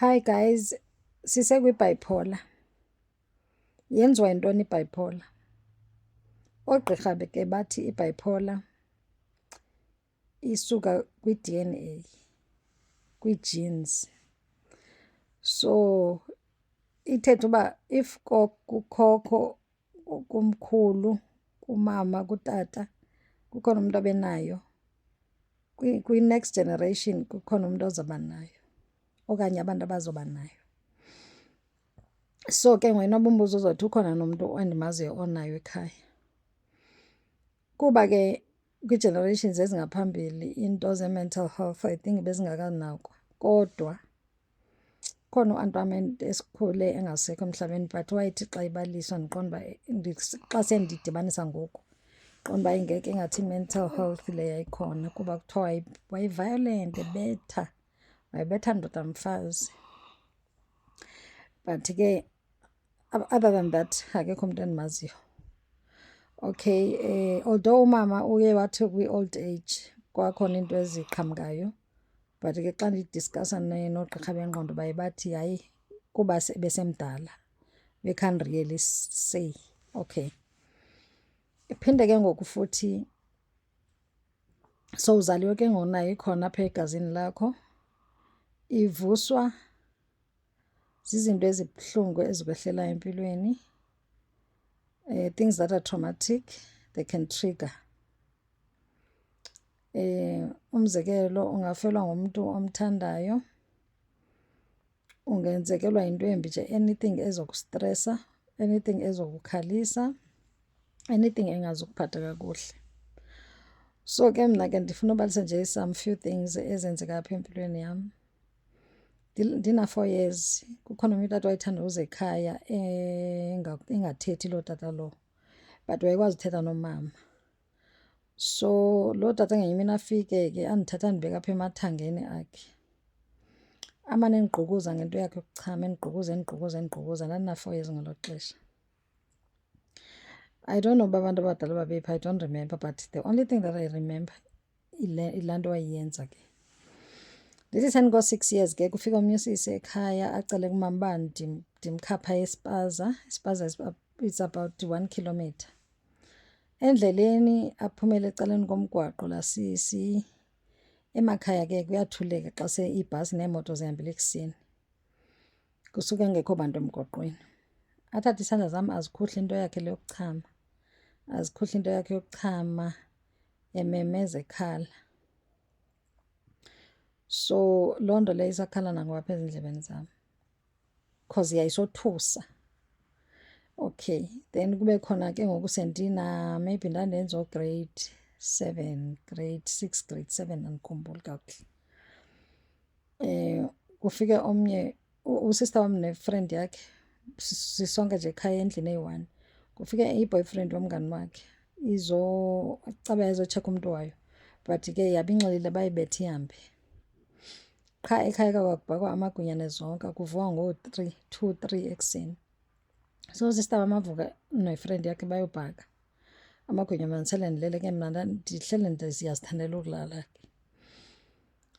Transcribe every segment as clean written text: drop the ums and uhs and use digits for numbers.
Hi guys, sisekwi-bipolar. Yenziwa yintoni i-bipolar? Oogqirha ke bathi i-bipolar isuka kwi-DNA, kwii-genes. So ithetha uba if kukhokho, kumkhulu, kumama, kutata kukhona umntu abenayo, kwi-next generation kukhona umntu ozawuba nayo okanye abantu abazoba nayo. So ke ngoyena umbuzo uzothi ukhona nomntu endimaziyo onayo ekhaya. Kuba ke kwii-generations ezingaphambili into ze-mental health I think bezingakanakwa, kodwa khona u-anti wam esikhule engasekho emhlabeni but wayethi xa ibaliswa ndiqonda uba xa sendidibanisa ngoku qonda uba ingeke ingathi i-mental health le yayikhona kuba kuthiwa wayi-violent, ebetha, wayebetha ndoda mfazi. But ke other than that akekho umntu endimaziyo. Okay, although umama uye wathi kwi-old age kwakhona iinto eziqhamkayo, but ke xa ndidiskasa noogqirha bengqondo baye bathi hayi kuba besemdala, we can't really say. Okay, iphinde ke ngoku futhi sowuzaliwe ke ngonayo ikhona apha egazini lakho, ivuswa zizinto ezibuhlungu ezikwehlelayo empilweni, things that are traumatic, they can trigger. Umzekelo, ungafelwa ngumntu omthandayo, ungenzekelwa yinto embi nje, anything ezokustresa, anything ezokukhalisa, anything engazukuphatha kakuhle. So ke mna ke ndifuna ubalisa nje some few things ezenzeka apha empilweni yam. Ndina-4 years kukhona omnye utata wayethanda uza ekhaya engathethi loo tata lo, but wayekwazi uthetha nomama. So loo tata ngenye imini afike ke andithatha andibeka apha emathangeni akhe, amane endigqukuza ngento yakhe yokuchama, endigqukuza. Ndandina-4 years ngelo xesha. I don't know uba abantu abadala babephi, I don't remember, but the only thing that I remember yilaa nto wayeyenza ke. Ndithi sendiko-6 years ke kufika omnye usisi ekhaya acele kumama uba ndimkhapha espaza. Espaza it's about 1 kilometre. Endleleni aphumele ecaleni komgwaqo laa sisi. Emakhaya ke kuyathuleka xa se ibhasi neemoto zihambile ekuseni, kusuke kungekho bantu emgwaqweni. Athathe isandla zam azikhuhle into yakhe le yokuchama, ememeza ekhala. So loo nto leyo isakhala nangapha ezindlebeni zam because yayisothusa. Okay, then kube khona ke ngoku maybe ndandenza grade 7, grade 6, grade 7 andikhumbuli kakuhle. Kufike omnye usista wam nefriend yakhe, sisonke nje ekhaya endlini eyi-1. Kufike i-boyfriend womngani wakhe caba yazotshekha umntu wayo, but ke yabinxilile bayibetha ihambe. Qha ekhaya kwakubhakwa amagwinyane zonke, kuvukwa ngoo-2, 3 ekuseni. So usista wam avuka nefriend yakhe bayobhaka amagwinyane, mandisele ndilele ke mna ndihlele ndiyazithandela ukulala ke.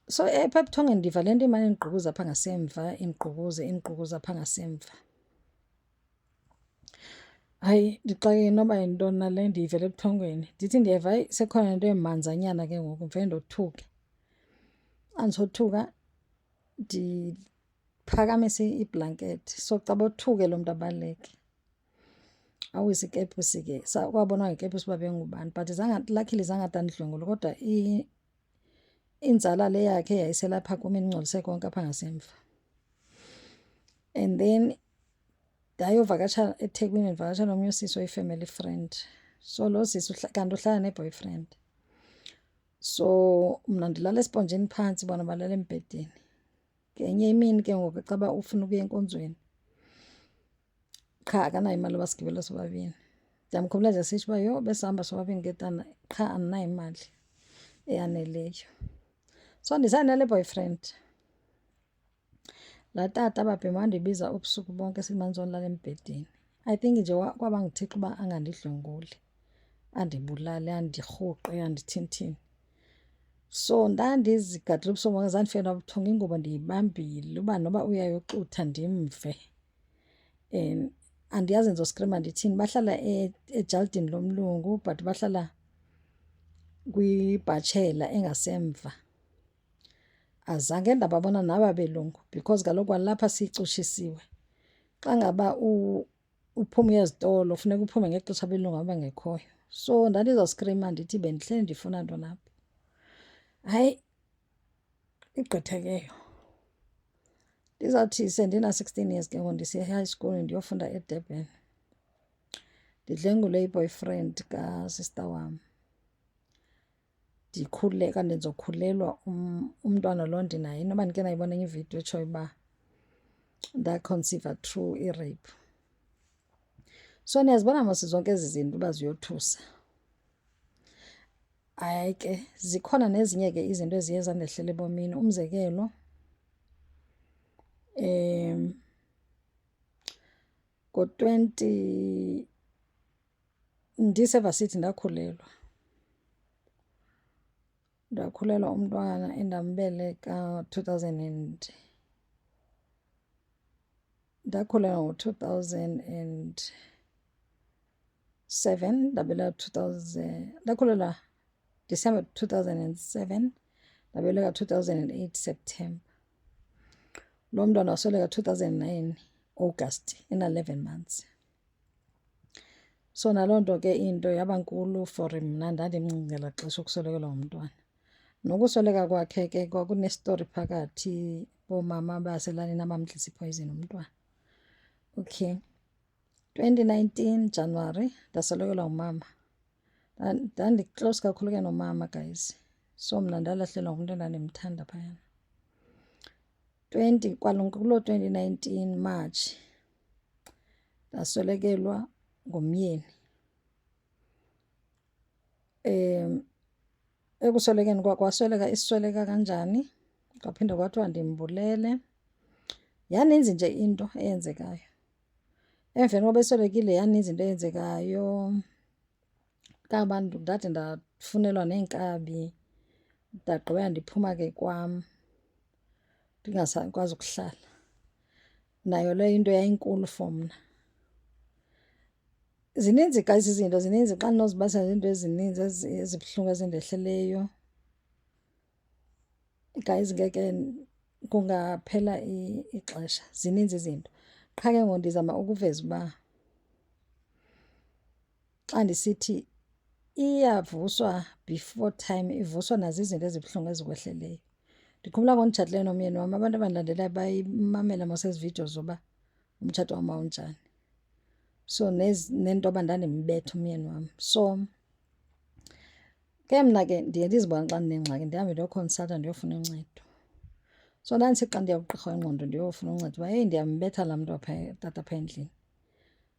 So apha ebuthongweni ndiva le nto imane indiqukuza apha ngasemva, indiqukuza apha ngasemva. Hayi ndixakekile noba yintoni na le ndiyivele ebuthongweni. Ndithi ndiyeva hayi sekhona into emanzanyana ke ngoku, ndivele ndothuke. Andisothuka ndiphakamise iblankethi, so caba othuke lo mntu abaleke. Awise ikepusi ke, kwabonwa ngekepusi uba bengubani, but luckily zange ade andidlwengule, kodwa inzala le yakhe yayiselapha kum indingcolise konke apha ngasemva. And then ndayovakasha eThekwini, ndivakasha nomnye usisi oyi-family friend. So lo sisi kanti uhlala ne-boyfriend. So mna ndilala esponjini phantsi, bona balala embhedeni. Ngenye imini ke ngoku caba ufuna ukuya enkonzweni, qha akanayo imali yoba sigibele sobabini. Ndiyamkhumbula nje sitsho uba yho besihamba sobabini ngetana, qha andinayo imali eyaneleyo. So ndisanale boyfriend, laa tata babhemi wandibiza ubusuku bonke simane sonlala embhedeni. I think nje kwaba nguThixo uba angandidlwenguli, andibulale, andirhuqe, andithinithini. So ndandizigadela ubusuku bonke, zandifika nobuthongo, ingubo ndiyibambile uba noba uyayoxutha ndimve. Andiyazi ndizoskriма ndithini. Bahlala ejaldini lomlungu but bahlala kwibhatshela engasemva. Azange ndababona naba belungu because kaloku kwalapha siyicushisiwe. Xa ngaba uphume uyezitolo funeka uphume ngexesha belungu abangekhoyo. So ndandizawuskrima ndithi bendihleli ndifuna ntoni apha. Hayi, igqithekeyo ndizawuthi sendina-16 years ke ngoku ndisiya e-high school ndiyofunda eDurban. Ndidlwengulwe yi-boyfriend kasista wam. Ndikhuleka, ndizokhulelwa umntwana lo ndinaye. Inoba ndike nayibona enye ividiyo etshoyo uba ndaconceiva through i-rape. So niyazibona mos zonke ezi zinto uba ziyothusa. Hayi ke zikhona nezinye ke izinto eziye zandehlela ebomini. Umzekelo, ngo-20 ndisevasithi ndakhulelwa umntwana endambeleka ndakhulelwa ngo-2007 ndakhulelwa December 2007 ndabeleka 2008 September. Lo mntwana wasweleka 2009 August, ena-11 months. So naloo nto ke into yaba nkulu for mna, ndandimncinci ngelaa xesha ukuswelekelwa ngumntwana. Nokusweleka kwakhe ke kwakunestori phakathi boomama baselalini abamdlisa ipoyizini umntwana. Okay, 2019 January ndaswelekelwa ngumama. Ndandiklose kakhulu ke nomama guys. So mna ndalahlelwa ngumntu endandimthanda phayana. Kuloo 2019 March ndaswelekelwa ngumyeni. Ekuswelekeni kwasweleka isweleka kanjani, kwaphinda kwathiwa ndimbulele. Yaninzi nje into eyenzekayo. Emveni koba eswelekile yaninzi into eyenzekayo. Kangabantu ndade ndafunelwa neenkabi, ndagqibela ndiphuma ke kwam ndingasakwazi ukuhlala. Nayo leyo into yayinkulu for mna. Zininzi guys izinto, zininzi. Xa ndinozibasa izinto ezininzi ezibuhlungu ezindehleleyo guys, ngeke kungaphela ixesha. Zininzi izinto. Qha ke ngoku ndizama ukuveza uba xa ndisithi iyavuswa before time, ivuswa nazo izinto ezibuhlungu ezikwehleleyo. Ndikhumbula ngonditshatileyo nomyeni wam, abantu abandilandelayo bayimamela mos ezi vidiyo zoba umtshato wam wawunjani. So nento yoba ndandimbetha umyeni wam. So ke mna ke ndiye ndizibone xa ndinengxaki ndihambe ndiyokhonsalta ndiyofuna uncedo. So ndandisithi xa ndiya kugqirha wengqondo ndiyofuna uncedo uba heyi ndiyambetha laa mntu tata apha endlini.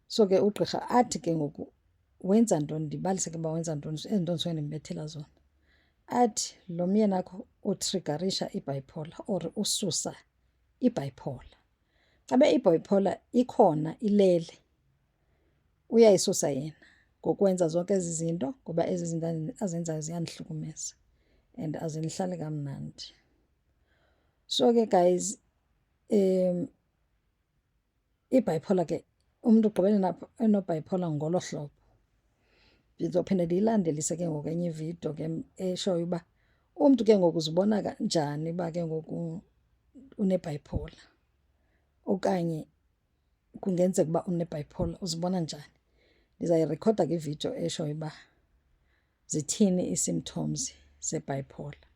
So ke ugqirha athi ke ngoku wenza ntoni, ndibalise ke uba wenza ntoni ezi nto ndisuke ndimbethela zona. Athi lo myeni akho utrigarisha i-bipolar or ususa i-bipolar. Xa i-bipolar ikhona ilele, uyayisusa yena ngokwenza zonke ezi zinto, ngoba ezi zinto azenzayo ziyandihlukumeza and azindihlali kamnandi. So ke guys, i-bipolar ke umntu ugqibela eno-bipolar ngolo hlobo. Ndizophinda ndiyilandelise ke ngoku enye ividiyo ke eshoyo uba umntu ke ngoku uzibona kanjani uba ke ngoku une-bipolar okanye kungenzeka uba une-bipolar, uzibona njani. Ndizayirikhoda ke ividiyo eshoyo uba zithini ii-symptoms ze-bipolar.